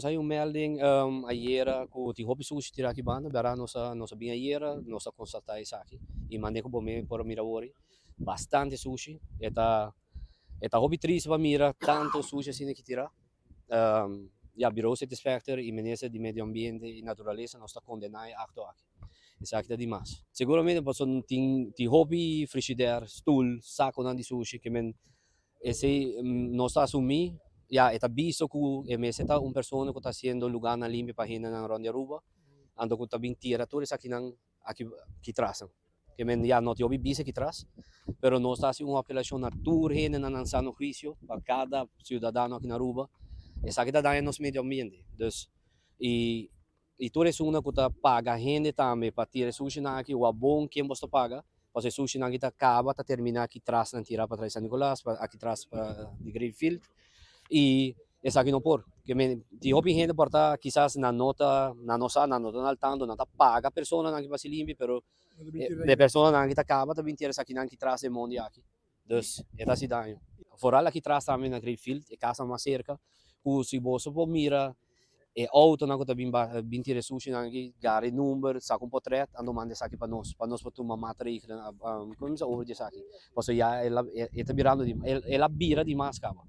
Saiu melding ayer ku ti hopi sushi tira aqui banda, berá nossa bem ayer, nossa constatar isso aqui. E mandei com bome por Mirawori. Bastante sushi. Eta hobby triste para mira tanto sushi assim que tira. Ja, virou satisfactor e menese de meio ambiente e natureza nós está condenado a actuar aqui. Isso aqui é demais. Seguramente posso tem hobby frigidaire, stool, saco de sushi que men esse nós está assumir ya eta visto que me seta un persona que está haciendo lugar na limpa página na Ronda Aruba ando que também tiradores aqui nan aqui trazem que men ya não te ouvi bise aqui traz pero nós está assim uma apelação na tour rene na lançando juízo para cada cidadão aqui na Aruba essa aqui está dando nos meio ambiente dus e toda essa uma que está paga rende também para tirar sushi na aqui o bom quem você paga Pase sushi na kita acaba, tá terminar aqui atrás na tira para trás San Nicolás, aqui atrás para de Greenfield e essa aqui não por que me de hobby gente porta quizás na nossa na nota na altando na paga a pessoa na que vai se limpe pero de pessoa na que tá acaba também ter essa aqui na que traz de mundo aqui dus essa cidade fora aqui traz também na Greenfield e casa mais cerca o se você for mira e auto na kota bin tire sushi na ki gari number sa kung potret ando mande sa pa nos pa tuma matrik na como sa over di sa ki posso ya ela birando di ela bira di mas kama